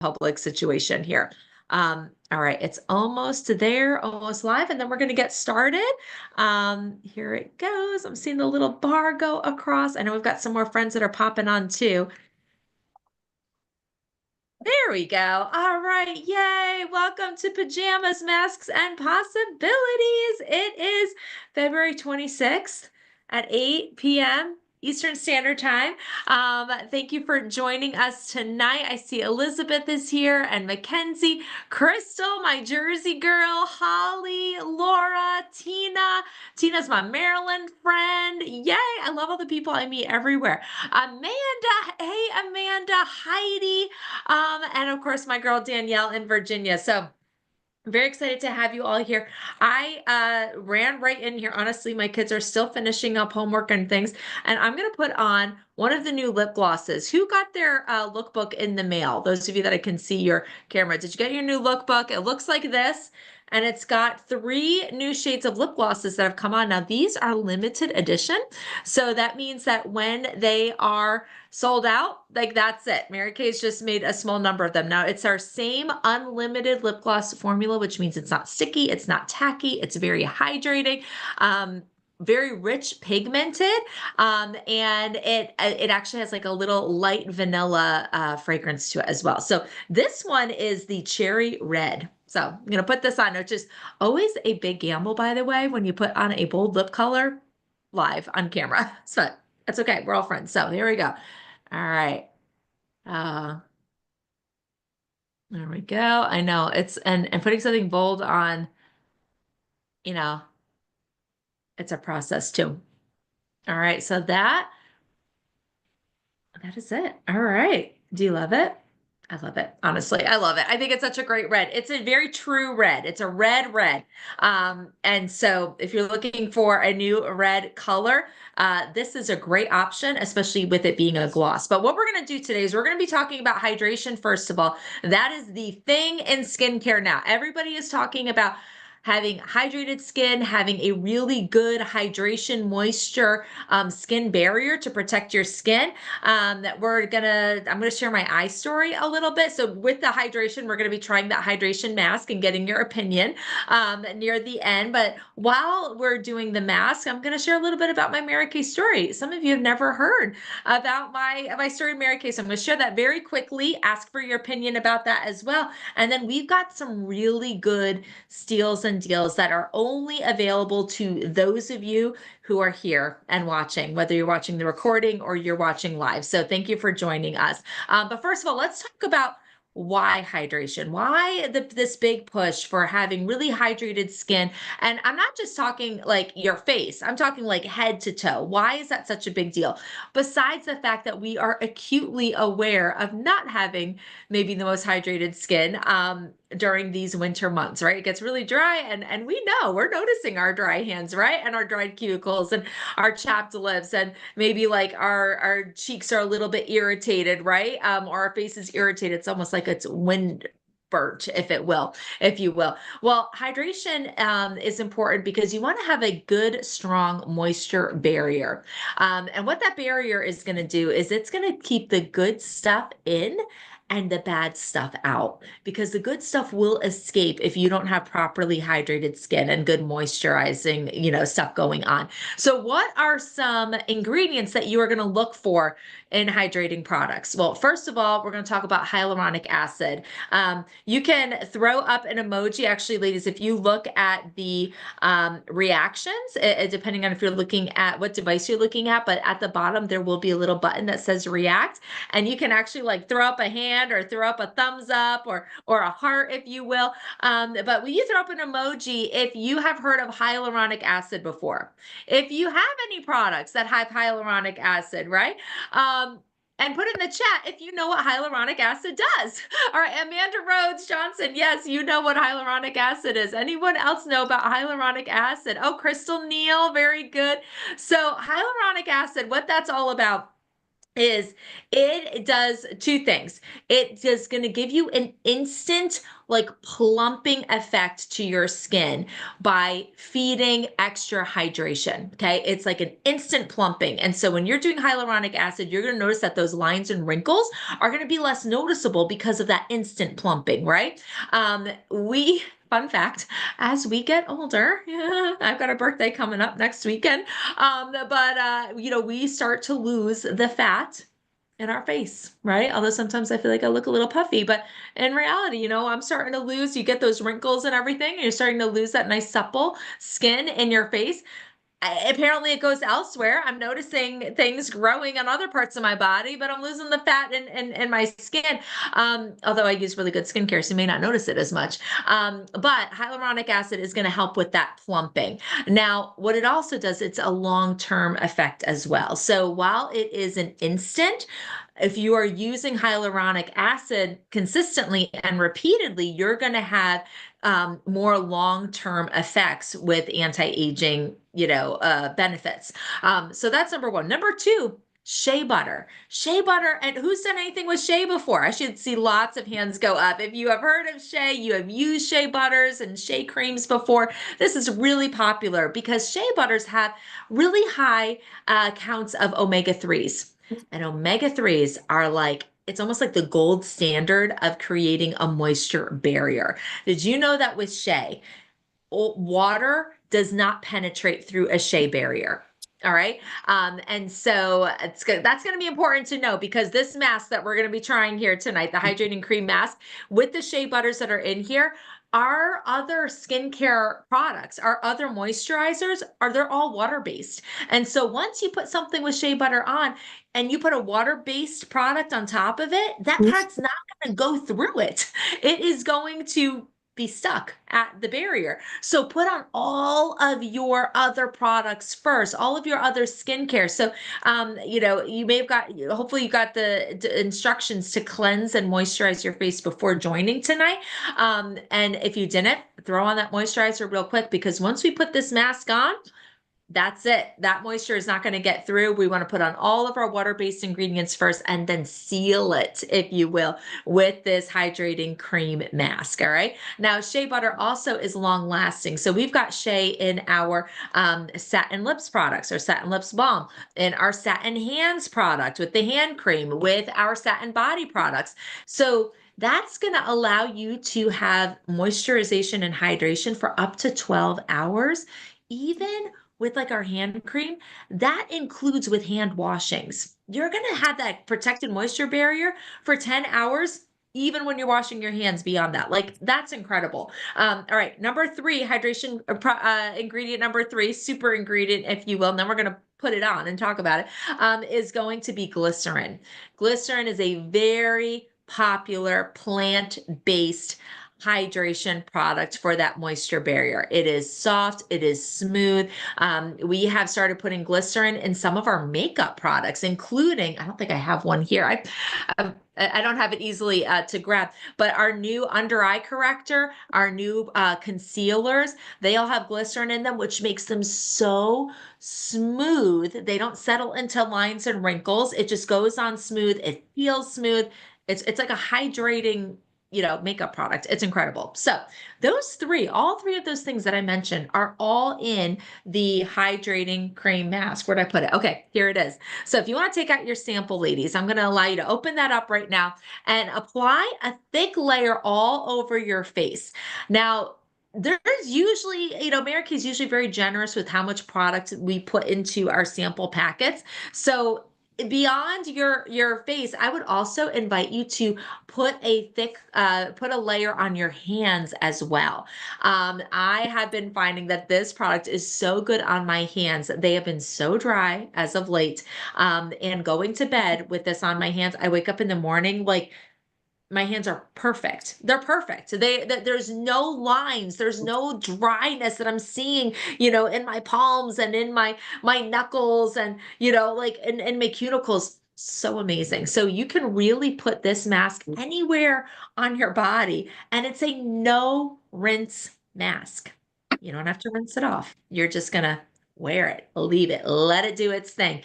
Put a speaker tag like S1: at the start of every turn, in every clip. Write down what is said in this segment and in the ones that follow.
S1: public situation here. All right, it's almost there, almost live, and then we're going to get started. Here it goes. I'm seeing the little bar go across. I know we've got some more friends that are popping on too. There we go. All right. Yay. Welcome to Pajamas, Masks, and Possibilities. It is February 26th at 8 p.m. Eastern Standard Time. Thank you for joining us tonight. I see Elizabeth is here and Mackenzie, Crystal, my Jersey girl, Holly, Laura, Tina. Tina's my Maryland friend. Yay. I love all the people I meet everywhere. Amanda. Hey, Amanda. Heidi. And of course, my girl Danielle in Virginia. So I'm very excited to have you all here. I ran right in here. Honestly, my kids are still finishing up homework and things, and I'm going to put on one of the new lip glosses. Who got their lookbook in the mail? Those of you that I can see your camera. Did you get your new lookbook? It looks like this, and it's got 3 new shades of lip glosses that have come on. Now, these are limited edition, so that means that when they are sold out, like that's it. Mary Kay's just made a small number of them. Now it's our same unlimited lip gloss formula, which means it's not sticky, it's not tacky, it's very hydrating. Very rich pigmented, and it actually has like a little light vanilla fragrance to it as well. So this one is the cherry red. So I'm gonna put this on, which is always a big gamble, by the way, when you put on a bold lip color live on camera. So that's okay. We're all friends. So here we go. All right. Uh, there we go. I know it's and putting something bold on, you know, it's a process too. All right. So that is it. All right. Do you love it? I love it. Honestly, I love it. I think it's such a great red. It's a very true red. It's a red red. And so if you're looking for a new red color, this is a great option, especially with it being a gloss. But what we're going to do today is we're going to be talking about hydration, first of all. That is the thing in skincare now. Everybody is talking about having hydrated skin, having a really good hydration, moisture, skin barrier to protect your skin. I'm gonna share my eye story a little bit. So with the hydration, we're gonna be trying that hydration mask and getting your opinion near the end. But while we're doing the mask, I'm gonna share a little bit about my Mary Kay story. Some of you have never heard about my story, Mary Kay. So I'm gonna share that very quickly. Ask for your opinion about that as well. And then we've got some really good steals and deals that are only available to those of you who are here and watching, whether you're watching the recording or you're watching live. So thank you for joining us. But first of all, let's talk about why hydration, why this big push for having really hydrated skin. And I'm not just talking like your face, I'm talking like head to toe. Why is that such a big deal? Besides the fact that we are acutely aware of not having maybe the most hydrated skin during these winter months, right? It gets really dry, and we know we're noticing our dry hands, right? And our dried cuticles and our chapped lips, and maybe like our cheeks are a little bit irritated, right? Or our face is irritated. It's almost like it's wind burnt, if you will. Well, hydration is important because you want to have a good, strong moisture barrier. And what that barrier is going to do is it's going to keep the good stuff in and the bad stuff out, because the good stuff will escape if you don't have properly hydrated skin and good moisturizing, stuff going on. So what are some ingredients that you are going to look for in hydrating products? Well, first of all, we're going to talk about hyaluronic acid. You can throw up an emoji. Actually, ladies, if you look at the reactions, depending on if you're looking at what device you're looking at, but at the bottom, there will be a little button that says react. And you can actually like throw up a hand or throw up a thumbs up or a heart, if you will. But when you throw up an emoji, if you have heard of hyaluronic acid before, if you have any products that have hyaluronic acid, right? And put in the chat if you know what hyaluronic acid does. All right, Amanda Rhodes Johnson, yes, you know what hyaluronic acid is. Anyone else know about hyaluronic acid? Oh, Crystal Neal, very good. So hyaluronic acid, what that's all about is it does two things. It is going to give you an instant, like, plumping effect to your skin by feeding extra hydration. Okay. It's like an instant plumping. And so when you're doing hyaluronic acid, you're going to notice that those lines and wrinkles are going to be less noticeable because of that instant plumping, right? Fun fact, as we get older, yeah, I've got a birthday coming up next weekend. We start to lose the fat in our face, right? Although sometimes I feel like I look a little puffy, but in reality, I'm starting to lose, you get those wrinkles and everything, and you're starting to lose that nice supple skin in your face. Apparently it goes elsewhere. I'm noticing things growing on other parts of my body, but I'm losing the fat in my skin. Although I use really good skincare, so you may not notice it as much. But hyaluronic acid is going to help with that plumping. Now, what it also does, it's a long-term effect as well. So while it is an instant, if you are using hyaluronic acid consistently and repeatedly, you're going to have more long-term effects with anti-aging, benefits. So that's number one. Number two, shea butter. Shea butter, and who's done anything with shea before? I should see lots of hands go up. If you have heard of shea, you have used shea butters and shea creams before. This is really popular because shea butters have really high counts of omega-3s. And omega-3s are like, it's almost like the gold standard of creating a moisture barrier. Did you know that with shea, water does not penetrate through a shea barrier? All right. And so that's going to be important to know because this mask that we're going to be trying here tonight, the hydrating cream mask with the shea butters that are in here, our other skincare products, our other moisturizers they're all water-based. And so once you put something with shea butter on and you put a water-based product on top of it, that product's not going to go through it. It is going to be stuck at the barrier. So put on all of your other products first, all of your other skincare. So, you may have hopefully you got the instructions to cleanse and moisturize your face before joining tonight. And if you didn't, throw on that moisturizer real quick because once we put this mask on, that's it. That moisture is not going to get through. We want to put on all of our water-based ingredients first and then seal it, if you will, with this hydrating cream mask. All right. Now, shea butter also is long lasting. So we've got shea in our satin lips products or satin lips balm, in our satin hands product with the hand cream, with our satin body products. So that's going to allow you to have moisturization and hydration for up to 12 hours, even with like our hand cream. That includes with hand washings. You're going to have that protected moisture barrier for 10 hours, even when you're washing your hands beyond that. Like, that's incredible. All right. Number three, hydration ingredient number three, super ingredient, if you will. And then we're going to put it on and talk about it. Is going to be glycerin. Glycerin is a very popular plant-based hydration product for that moisture barrier. It is soft, it is smooth. We have started putting glycerin in some of our makeup products, including, I don't think I have one here. I don't have it easily to grab, but our new under eye corrector, our new concealers, they all have glycerin in them, which makes them so smooth. They don't settle into lines and wrinkles. It just goes on smooth. It feels smooth. It's like a hydrating makeup product. It's incredible. So all three of those things that I mentioned are all in the hydrating cream mask. Where'd I put it? Okay, here it is. So if you want to take out your sample, ladies, I'm going to allow you to open that up right now and apply a thick layer all over your face. Now, there's usually, Mary Kay's usually very generous with how much product we put into our sample packets. So beyond your face, I would also invite you to put a layer on your hands as well. I have been finding that this product is so good on my hands. They have been so dry as of late. And going to bed with this on my hands, I wake up in the morning like my hands are perfect. They're perfect. There's no lines, there's no dryness that I'm seeing, in my palms and in my knuckles and like in my cuticles. So amazing. So you can really put this mask anywhere on your body, and it's a no rinse mask. You don't have to rinse it off. You're just gonna wear it, leave it, let it do its thing.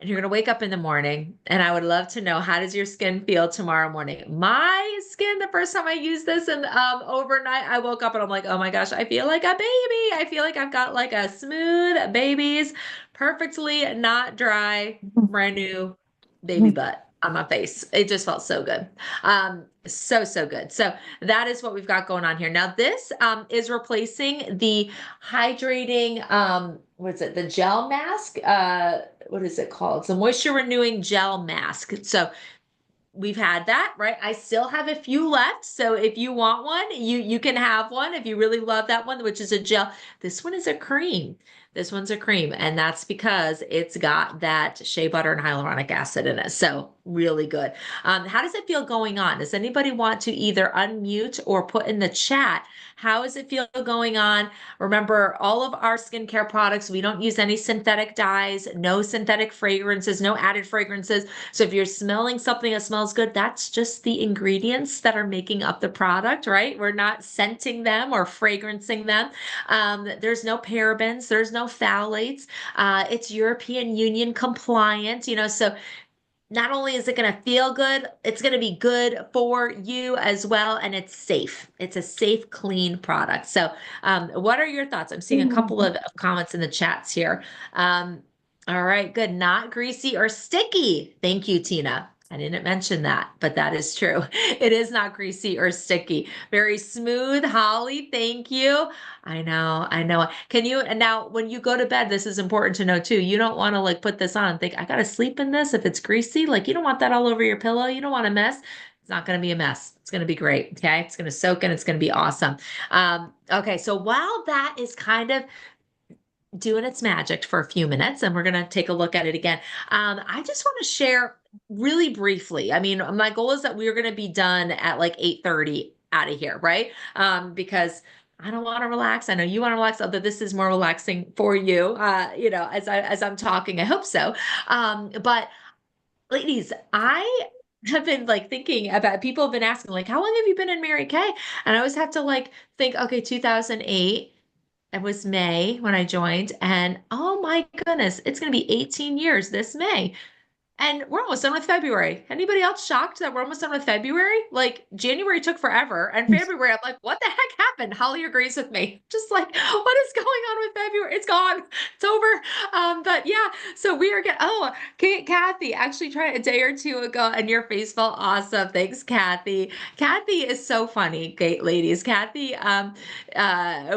S1: and you're going to wake up in the morning, and I would love to know, how does your skin feel tomorrow morning? My skin, the first time I used this and overnight, I woke up and I'm like, oh my gosh, I feel like a baby. I feel like I've got like a smooth baby's perfectly not dry, brand new baby butt on my face. It just felt so good. So good. So that is what we've got going on here. Now this is replacing the hydrating, what is it? The gel mask. What is it called? It's a moisture renewing gel mask. So we've had that, right? I still have a few left. So if you want one, you can have one if you really love that one, which is a gel. This one is a cream. This one's a cream, and that's because it's got that shea butter and hyaluronic acid in it. So really good. How does it feel going on? Does anybody want to either unmute or put in the chat? How does it feel going on? Remember, all of our skincare products, we don't use any synthetic dyes, no synthetic fragrances, no added fragrances. So if you're smelling something that smells good, that's just the ingredients that are making up the product, right? We're not scenting them or fragrancing them. There's no parabens, there's no phthalates. It's European Union compliant, so not only is it going to feel good, it's going to be good for you as well. And it's safe. It's a safe, clean product. So, what are your thoughts? I'm seeing a couple of comments in the chats here. All right, good. Not greasy or sticky. Thank you, Tina. I didn't mention that, but that is true. It is not greasy or sticky. Very smooth, Holly. Thank you. I know, I know. Can you, and now when you go to bed, this is important to know too. You don't want to like put this on and think, I gotta sleep in this if it's greasy. Like you don't want that all over your pillow. You don't want a mess. It's not going to be a mess. It's going to be great. Okay. It's going to soak in. It's going to be awesome. Okay. So while that is kind of doing its magic for a few minutes, and we're going to take a look at it again. I just want to share really briefly. I mean, my goal is that we're going to be done at like 8:30 out of here, right? Because I don't want to relax. I know you want to relax, although this is more relaxing for you, as I'm talking. I hope so. But ladies, I have been like thinking about, people have been asking like, how long have you been in Mary Kay? And I always have to like think, okay, 2008. It was May when I joined, and oh my goodness, it's going to be 18 years this May. And we're almost done with February. Anybody else shocked that we're almost done with February? Like January took forever, and February, I'm like, what the heck happened? Holly agrees with me. Just like, what is going on with February? It's gone. It's over. But yeah, so we are getting, Kathy actually tried a day or two ago, and your face felt awesome. Thanks, Kathy. Kathy is so funny, great ladies. Kathy,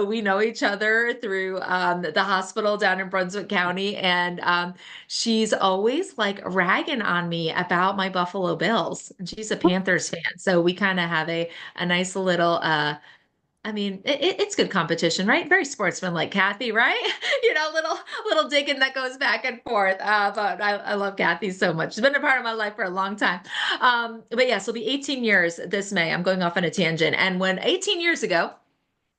S1: we know each other through the hospital down in Brunswick County, and she's always like ragging on me about my Buffalo Bills. And she's a Panthers fan. So we kind of have a nice little I mean, it's good competition, right? Very sportsmanlike, Kathy, right? Little digging that goes back and forth. But I love Kathy so much. She's been a part of my life for a long time. But yes, it'll be 18 years this May. I'm going off on a tangent. And when 18 years ago,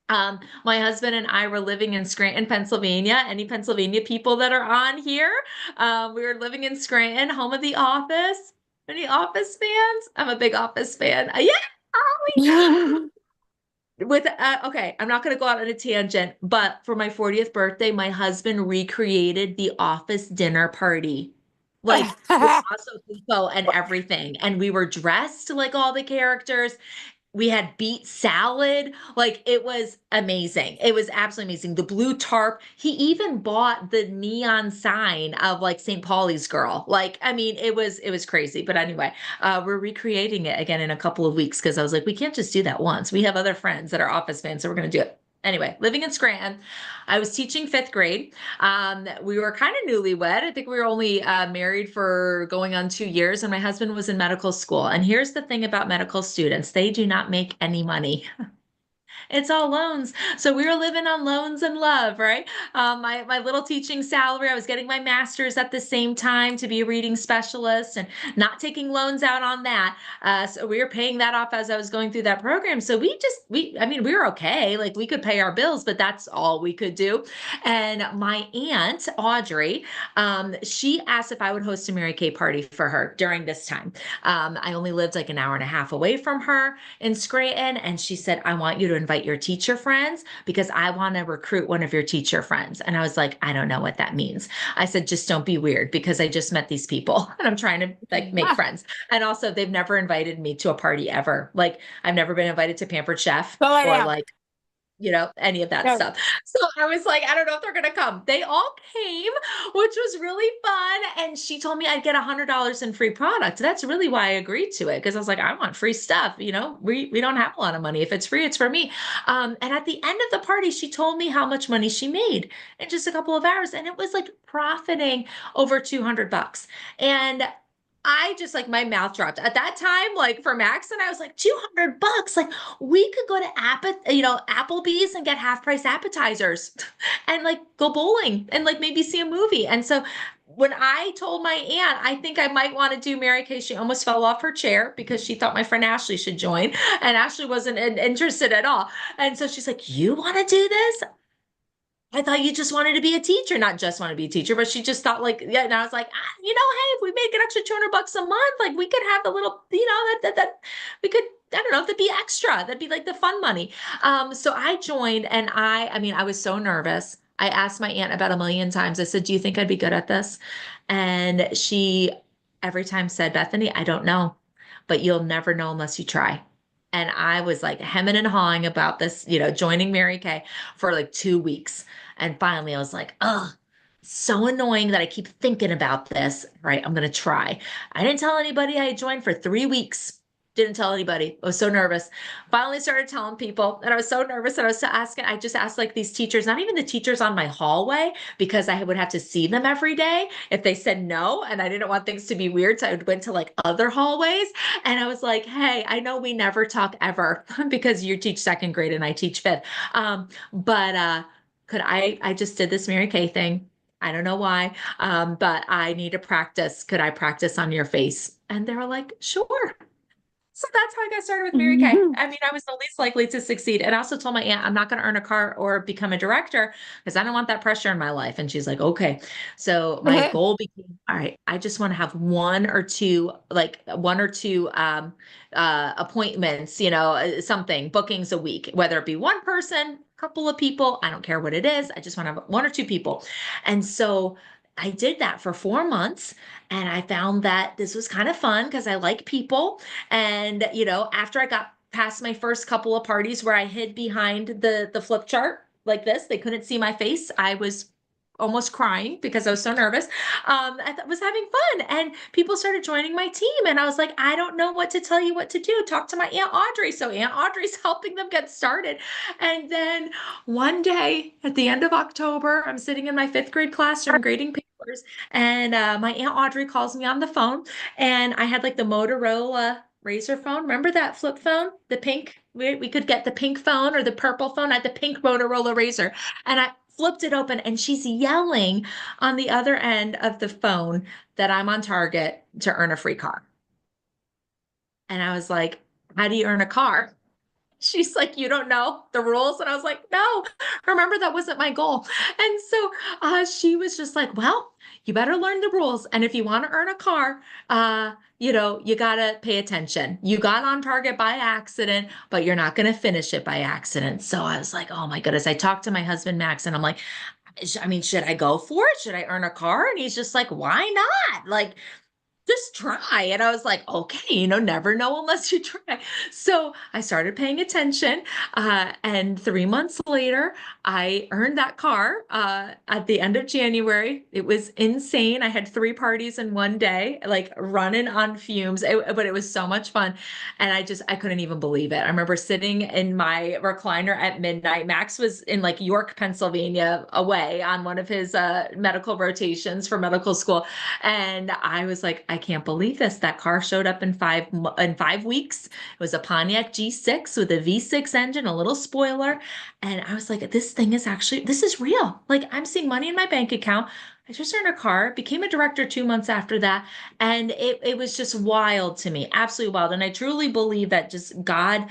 S1: my husband and I were living in Scranton, Pennsylvania. Any Pennsylvania people that are on here? We were living in Scranton, home of The Office. Any Office fans? I'm a big Office fan. Yeah, Ollie. Okay, I'm not going to go out on a tangent, but for my 40th birthday, my husband recreated the Office dinner party. Like with Paso Pico and everything. And we were dressed like all the characters. We had beet salad. Like it was amazing. It was absolutely amazing. The blue tarp. He even bought the neon sign of like St. Pauli's girl. Like, I mean, it was crazy. But anyway, we're recreating it again in a couple of weeks because I was like, we can't just do that once. We have other friends that are Office fans, so we're gonna do it. Anyway, living in Scranton, I was teaching fifth grade. We were kind of newlywed. I think we were only married for going on 2 years, and my husband was in medical school. And here's the thing about medical students, they do not make any money. It's all loans. So we were living on loans and love, right? My little teaching salary, I was getting my master's at the same time to be a reading specialist and not taking loans out on that. So we were paying that off as I was going through that program. So I mean, we were okay. Like we could pay our bills, but that's all we could do. And my aunt, Audrey, she asked if I would host a Mary Kay party for her during this time. I only lived like an hour and a half away from her in Scranton. And she said, I want you to invite invite your teacher friends because I want to recruit one of your teacher friends. And I was like, I don't know what that means. I said, just don't be weird because I just met these people and I'm trying to like make
S2: Yeah,
S1: friends. And also they've never invited me to a party ever. Like I've never been invited to Pampered Chef
S2: so
S1: or
S2: yeah,
S1: like any of that
S2: yeah.
S1: stuff. So I was like, I don't know if they're gonna come. They all came, which was really fun. And she told me I'd get $100 in free product. That's really why I agreed to it because I was like, I want free stuff. We don't have a lot of money. If it's free, it's for me. And at the end of the party, she told me how much money she made in just a couple of hours, and it was like profiting over $200. And I just like my mouth dropped at that time, like for Max, and I was like, $200. Like we could go to Applebee's and get half price appetizers and like go bowling and like maybe see a movie. And so when I told my aunt, I think I might want to do Mary Kay, she almost fell off her chair because she thought my friend Ashley should join. And Ashley wasn't interested at all. And so she's like, you want to do this? I thought you just wanted to be a teacher, not just want to be a teacher, but she just thought like, yeah. And I was like, hey, if we make an extra $200 a month, like we could have a little, that we could, I don't know, that'd be extra. That'd be like the fun money. So I joined and I mean, I was so nervous. I asked my aunt about a million times. I said, do you think I'd be good at this? And she every time said, Bethany, I don't know, but you'll never know unless you try. And I was like hemming and hawing about this, joining Mary Kay for like 2 weeks. And finally, I was like, oh, so annoying that I keep thinking about this. Right. I'm going to try. I didn't tell anybody I joined for 3 weeks. Didn't tell anybody. I was so nervous. Finally started telling people, and I was so nervous. And I just asked like these teachers, not even the teachers on my hallway, because I would have to see them every day if they said no. And I didn't want things to be weird. So I went to like other hallways and I was like, hey, I know we never talk ever because you teach second grade and I teach fifth. But could I just did this Mary Kay thing. I don't know why, but I need to practice. Could I practice on your face? And they were like, sure. So that's how I got started with Mary Kay.
S2: Mhm.
S1: I mean, I was the least likely to succeed. And I also told my aunt, I'm not going to earn a car or become a director because I don't want that pressure in my life. And she's like, okay. So my goal became, all right, I just want to have one or two appointments, something, bookings a week, whether it be one person, couple of people, I don't care what it is. I just want to have one or two people. And so I did that for 4 months. And I found that this was kind of fun because I like people. And, after I got past my first couple of parties where I hid behind the flip chart like this, they couldn't see my face. I was almost crying because I was so nervous. Was having fun, and people started joining my team. And I was like, I don't know what to tell you what to do. Talk to my Aunt Audrey. So Aunt Audrey's helping them get started. And then one day at the end of October, I'm sitting in my fifth grade classroom grading papers, and my Aunt Audrey calls me on the phone, and I had like the Motorola Razor phone. Remember that flip phone? The pink? We could get the pink phone or the purple phone. I had the pink Motorola Razor. And I flipped it open and she's yelling on the other end of the phone that I'm on target to earn a free car. And I was like, how do you earn a car? She's like, you don't know the rules. And I was like, no, remember that wasn't my goal. And so she was just like, well, you better learn the rules. And if you want to earn a car, you got to pay attention. You got on target by accident, but you're not going to finish it by accident. So I was like, oh my goodness. I talked to my husband, Max, and I'm like, I mean, should I go for it? Should I earn a car? And he's just like, why not? Like, just try. And I was like, okay, never know unless you try. So I started paying attention. And 3 months later, I earned that car at the end of January. It was insane. I had 3 parties in one day, like running on fumes, but it was so much fun. And I couldn't even believe it. I remember sitting in my recliner at midnight. Max was in like York, Pennsylvania, away on one of his medical rotations for medical school. And I was like, I can't believe this. That car showed up in 5 weeks. It was a Pontiac G6 with a V6 engine, a little spoiler. And I was like, this is real. Like I'm seeing money in my bank account. I just earned a car, became a director 2 months after that. And it was just wild to me, absolutely wild. And I truly believe that just God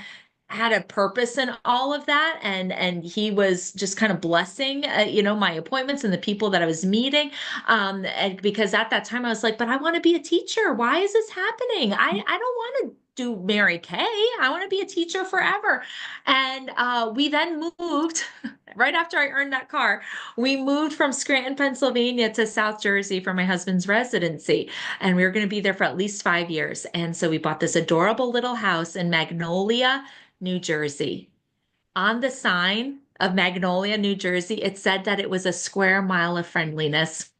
S1: had a purpose in all of that, and he was just kind of blessing my appointments and the people that I was meeting, and because at that time I was like, but I want to be a teacher. Why is this happening? I don't want to do Mary Kay. I want to be a teacher forever. And we then moved right after I earned that car. We moved from Scranton, Pennsylvania to South Jersey for my husband's residency. And we were going to be there for at least 5 years. And so we bought this adorable little house in Magnolia, New Jersey. On the sign of Magnolia, New Jersey, it said that it was a square mile of friendliness.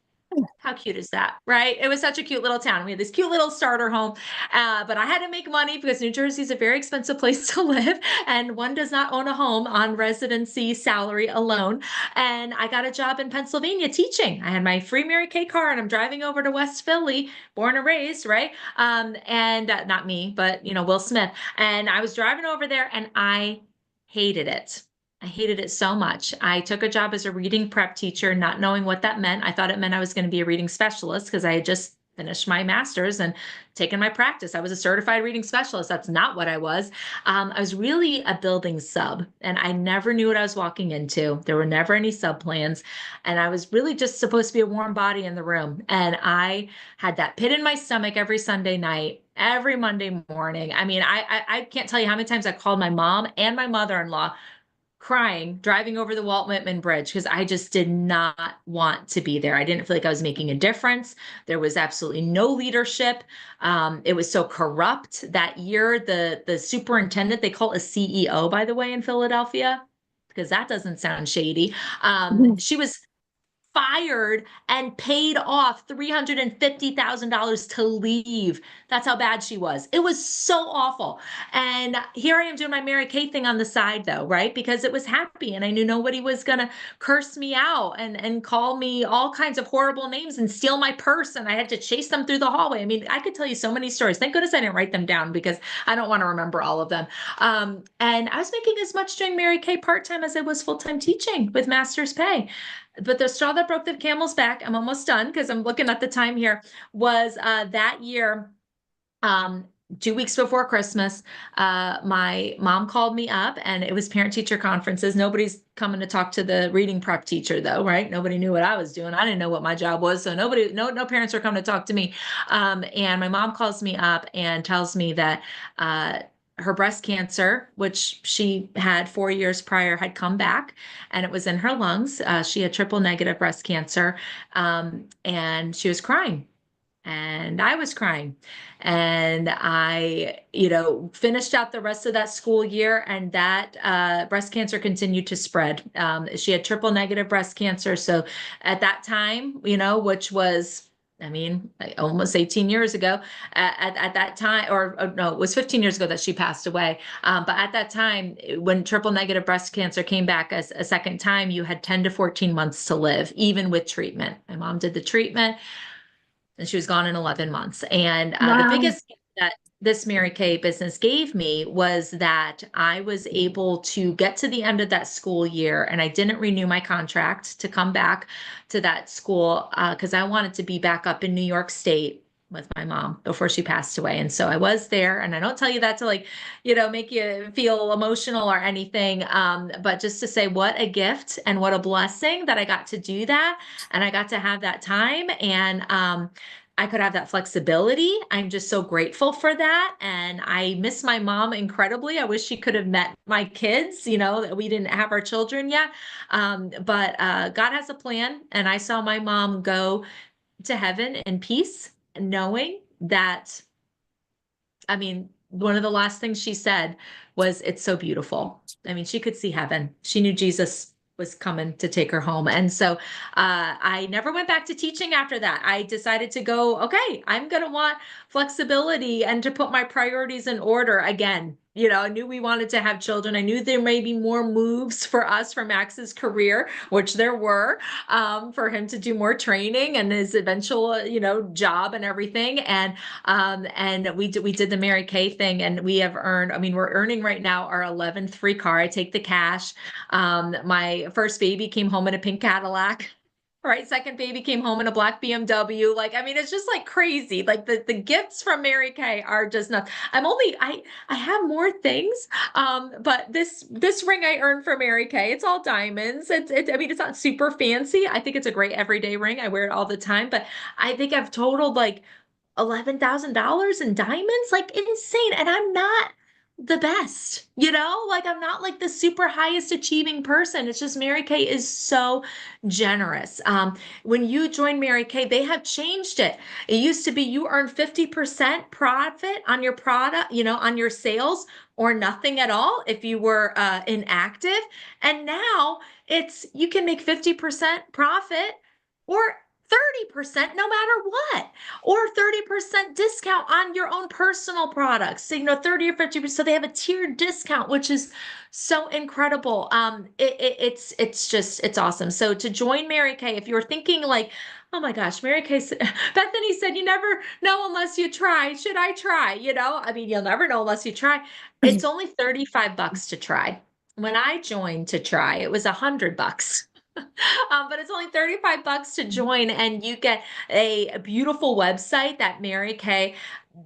S1: How cute is that, right? It was such a cute little town. We had this cute little starter home, but I had to make money because New Jersey is a very expensive place to live, and one does not own a home on residency salary alone. And I got a job in Pennsylvania teaching. I had my free Mary Kay car, and I'm driving over to West Philly, born and raised, right? And not me, but Will Smith. And I was driving over there, and I hated it. I hated it so much. I took a job as a reading prep teacher, not knowing what that meant. I thought it meant I was going to be a reading specialist because I had just finished my master's and taken my practice. I was a certified reading specialist. That's not what I was. I was really a building sub, and I never knew what I was walking into. There were never any sub plans, and I was really just supposed to be a warm body in the room. And I had that pit in my stomach every Sunday night, every Monday morning. I mean, I can't tell you how many times I called my mom and my mother-in-law crying driving over the Walt Whitman Bridge because I just did not want to be there. I didn't feel like I was making a difference. There was absolutely no leadership. It was so corrupt that year. The superintendent, they call it a CEO, by the way, in Philadelphia, because that doesn't sound shady. She was fired and paid off $350,000 to leave. That's how bad she was. It was so awful. And here I am doing my Mary Kay thing on the side, though, right? Because it was happy, and I knew nobody was going to curse me out and call me all kinds of horrible names and steal my purse. And I had to chase them through the hallway. I mean, I could tell you so many stories. Thank goodness I didn't write them down because I don't want to remember all of them. And I was making as much doing Mary Kay part-time as I was full-time teaching with master's pay. But the straw that broke the camel's back, I'm almost done because I'm looking at the time here, was that year, um, 2 weeks before Christmas, my mom called me up, and it was parent teacher conferences. Nobody's coming to talk to the reading prep teacher, though, right? Nobody knew what I was doing. I didn't know what my job was. So no parents were coming to talk to me. And my mom calls me up and tells me that, her breast cancer, which she had 4 years prior, had come back, and it was in her lungs. She had triple negative breast cancer, and she was crying, and I was crying. And I, finished out the rest of that school year, and that breast cancer continued to spread. She had triple negative breast cancer. So at that time, which was, I mean, almost 18 years ago, at that time, or no, it was 15 years ago that she passed away. But at that time, when triple negative breast cancer came back as a second time, you had 10 to 14 months to live, even with treatment. My mom did the treatment, and she was gone in 11 months. And the
S2: Wow.
S1: biggest gift that this Mary Kay business gave me was that I was able to get to the end of that school year, and I didn't renew my contract to come back to that school because I wanted to be back up in New York State with my mom before she passed away. And so I was there, and I don't tell you that to make you feel emotional or anything, but just to say what a gift and what a blessing that I got to do that, and I got to have that time, and I could have that flexibility. I'm just so grateful for that. And I miss my mom incredibly. I wish she could have met my kids, that we didn't have our children yet. But God has a plan. And I saw my mom go to heaven in peace, knowing that, I mean, one of the last things she said was, "It's so beautiful." I mean, she could see heaven. She knew Jesus was coming to take her home. And so I never went back to teaching after that. I decided to go, okay, I'm going to want flexibility and to put my priorities in order again. I knew we wanted to have children. I knew there may be more moves for us for Max's career, which there were, for him to do more training and his eventual, job and everything. And we did the Mary Kay thing, and we have earned, I mean, we're earning right now our 11th free car. I take the cash. My first baby came home in a pink Cadillac. Right. Second baby came home in a black BMW. Like, I mean, it's just like crazy. Like the gifts from Mary Kay are just nuts. I have more things. But this ring I earned from Mary Kay, it's all diamonds. I mean, it's not super fancy. I think it's a great everyday ring. I wear it all the time, but I think I've totaled like $11,000 in diamonds, like insane. And I'm not the best, like I'm not like the super highest achieving person. It's just Mary Kay is so generous. When you join Mary Kay, they have changed it. It used to be you earn 50% profit on your product, on your sales, or nothing at all if you were inactive. And now it's you can make 50% profit or 30% no matter what, or 30% discount on your own personal products. So, 30 or 50%. So they have a tiered discount, which is so incredible. It's awesome. So to join Mary Kay, if you're thinking like, oh my gosh, Mary Kay, Bethany said, you never know unless you try. Should I try? I mean, you'll never know unless you try. It's only $35 to try. When I joined to try, it was $100. But it's only $35 to join, and you get a beautiful website that Mary Kay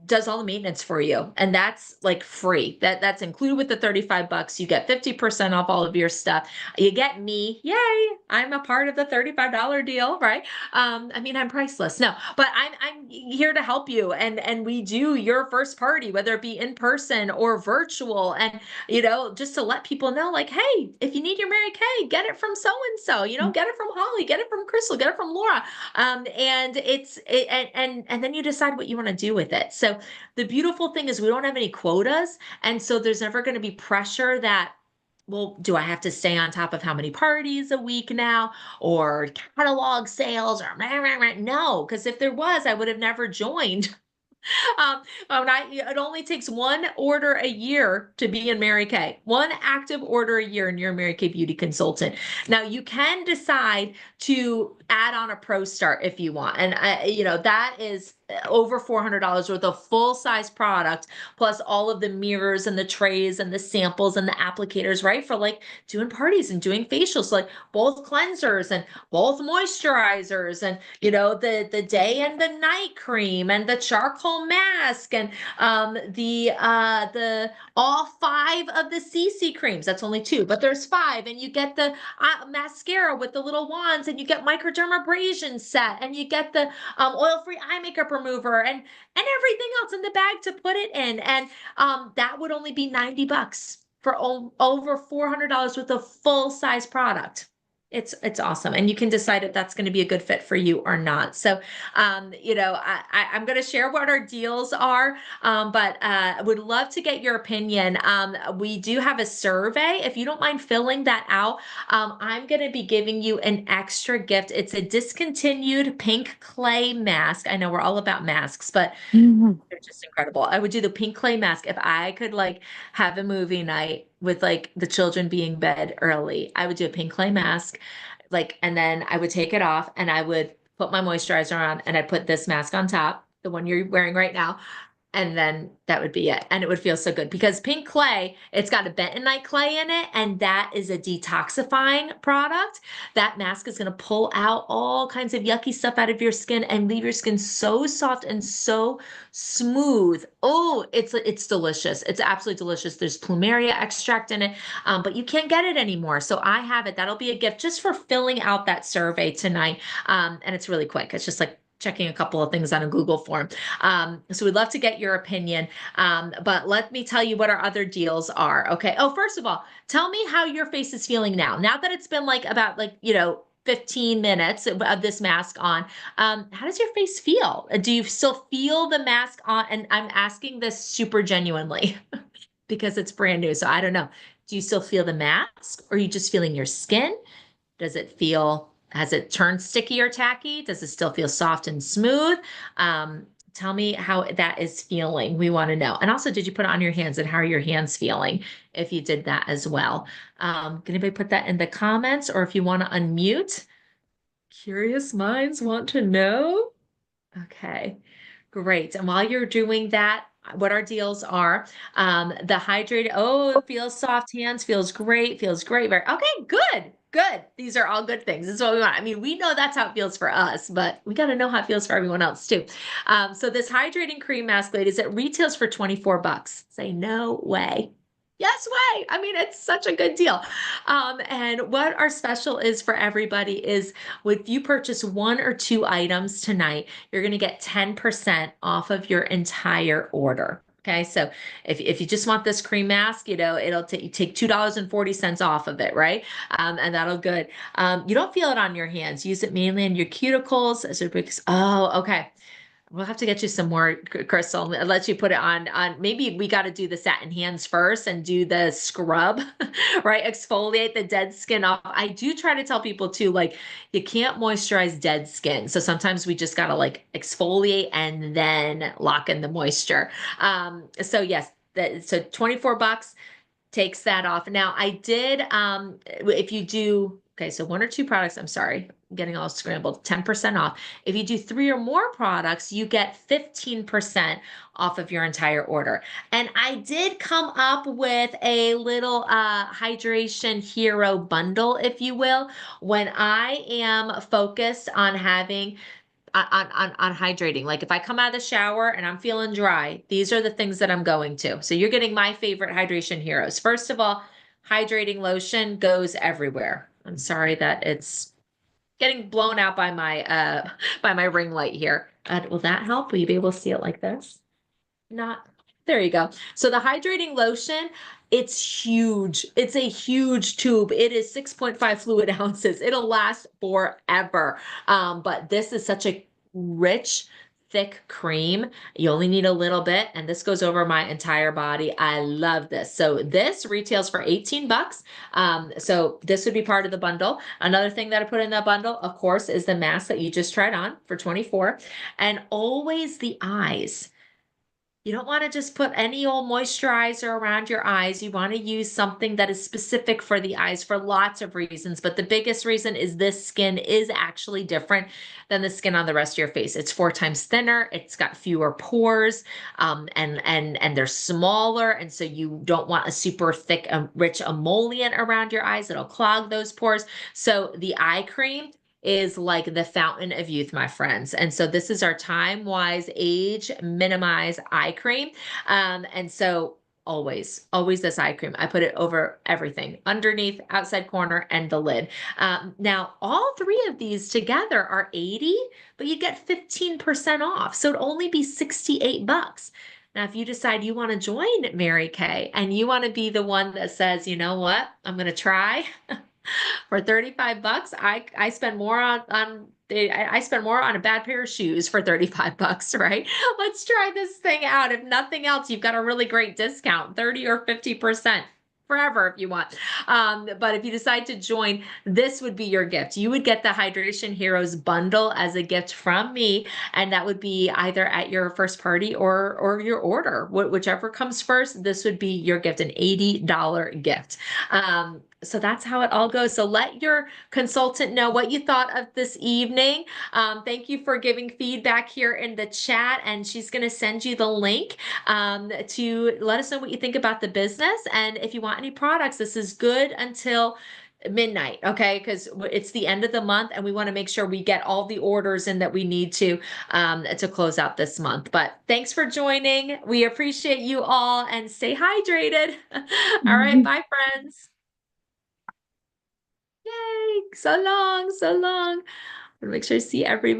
S1: does all the maintenance for you, and that's like free. That's included with the $35. You get 50% off all of your stuff. You get me. Yay, I'm a part of the $35 deal, right? I mean, I'm priceless. No, but I'm here to help you, and we do your first party, whether it be in person or virtual, and just to let people know, like, hey, if you need your Mary Kay, get it from so and so, get it from Holly, get it from Crystal, get it from Laura. And then you decide what you want to do with it. So the beautiful thing is we don't have any quotas. And so there's never going to be pressure that, well, do I have to stay on top of how many parties a week now, or catalog sales, or no, because if there was, I would have never joined. It only takes one order a year to be in Mary Kay. One active order a year, and you're a Mary Kay beauty consultant. Now you can decide to add on a Pro Start if you want, and that is over $400 worth of full size product, plus all of the mirrors and the trays and the samples and the applicators, right? For like doing parties and doing facials, like both cleansers and both moisturizers, and the day and the night cream and the charcoal mask, and the all 5 of the CC creams. That's only 2, but there's 5, and you get the mascara with the little wands, and you get microdermabrasion set, and you get the oil-free eye makeup remover, and everything else in the bag to put it in. And that would only be $90 for over $400 with a full size product. It's awesome, and you can decide if that's going to be a good fit for you or not. So, I'm going to share what our deals are, but would love to get your opinion. We do have a survey. If you don't mind filling that out, I'm going to be giving you an extra gift. It's a discontinued pink clay mask. I know we're all about masks, but they're just incredible. I would do the pink clay mask if I could like have a movie night with like the children being bed early. I would do a pink clay mask, like, and then I would take it off and I would put my moisturizer on, and I'd put this mask on top, the one you're wearing right now. And then that would be it. And it would feel so good because pink clay, it's got a bentonite clay in it, and that is a detoxifying product. That mask is going to pull out all kinds of yucky stuff out of your skin and leave your skin so soft and so smooth. Oh, it's delicious. It's absolutely delicious. There's plumeria extract in it, but you can't get it anymore. So I have it. That'll be a gift just for filling out that survey tonight. And it's really quick. It's just like checking a couple of things on a Google form. So we'd love to get your opinion. But let me tell you what our other deals are. Okay. Oh, first of all, tell me how your face is feeling now. Now that it's been like about 15 minutes of this mask on, how does your face feel? Do you still feel the mask on? And I'm asking this super genuinely because it's brand new. So I don't know. Do you still feel the mask, or are you just feeling your skin? Has it turned sticky or tacky? Does it still feel soft and smooth? Tell me how that is feeling. We want to know. And also, did you put it on your hands, and how are your hands feeling if you did that as well? Can anybody put that in the comments, or if you want to unmute? Curious minds want to know. Okay, great. And while you're doing that, what our deals are, the hydrated, it feels soft hands, feels great, Very, okay, good. These are all good things. This is what we want. I mean, we know that's how it feels for us, but we got to know how it feels for everyone else too. So this hydrating cream mask, ladies, it retails for $24. Say no way. Yes way. I mean, it's such a good deal. And what our special is for everybody is if you purchase one or two items tonight, you're going to get 10% off of your entire order. Okay, so if you just want this cream mask, it'll take $2.40 off of it, right? And that'll good. You don't feel it on your hands. Use it mainly on your cuticles. Oh, okay. We'll have to get you some more, Crystal, and let you put it on. Maybe we got to do the satin hands first and do the scrub, right? Exfoliate the dead skin off. I do try to tell people too, like you can't moisturize dead skin. So sometimes we just got to like exfoliate and then lock in the moisture. So yes, so 24 bucks takes that off. Now I did, if you do, okay, so one or two products, I'm sorry, I'm getting all scrambled, 10% off. If you do three or more products, you get 15% off of your entire order. And I did come up with a little hydration hero bundle, if you will, when I am focused on having on hydrating. Like if I come out of the shower and I'm feeling dry, these are the things that I'm going to. So you're getting my favorite hydration heroes. First of all, hydrating lotion goes everywhere. I'm sorry that it's getting blown out by my by my ring light here. Will that help? Will you be able to see it like this? Not. There you go. So the hydrating lotion, it's huge. It's a huge tube. It is 6.5 fluid ounces. It'll last forever. But this is such a rich, thick cream. You only need a little bit, and this goes over my entire body. I love this. So this retails for 18 bucks. So this would be part of the bundle. Another thing that I put in that bundle, of course, is the mask that you just tried on for 24, and always the eyes. You don't want to just put any old moisturizer around your eyes. You want to use something that is specific for the eyes for lots of reasons. But the biggest reason is this skin is actually different than the skin on the rest of your face. It's 4 times thinner. It's got fewer pores, and they're smaller. And so you don't want a super thick, rich emollient around your eyes. It'll clog those pores. So the eye cream is like the fountain of youth, my friends. And so this is our time wise age minimize eye cream. And so always this eye cream. I put it over everything, underneath, outside corner, and the lid. Now, all three of these together are 80, but you get 15% off. So it'd only be 68 bucks. Now, if you decide you want to join Mary Kay and you want to be the one that says, you know what, I'm going to try. For 35 bucks, I spend more on I spend more on a bad pair of shoes for 35 bucks, right? Let's try this thing out. If nothing else, you've got a really great discount, 30 or 50%. Forever if you want. But if you decide to join, this would be your gift. You would get the Hydration Heroes bundle as a gift from me, and that would be either at your first party or your order. Whichever comes first, this would be your gift, an $80 gift. So that's how it all goes. So let your consultant know what you thought of this evening. Thank you for giving feedback here in the chat, and she's going to send you the link to let us know what you think about the business. And if you want any products, this is good until midnight, okay? Because it's the end of the month, and we want to make sure we get all the orders in that we need to close out this month. But thanks for joining. We appreciate you all, and stay hydrated. All right, bye, friends. Yay! So long, so long. I'm gonna make sure I see everybody.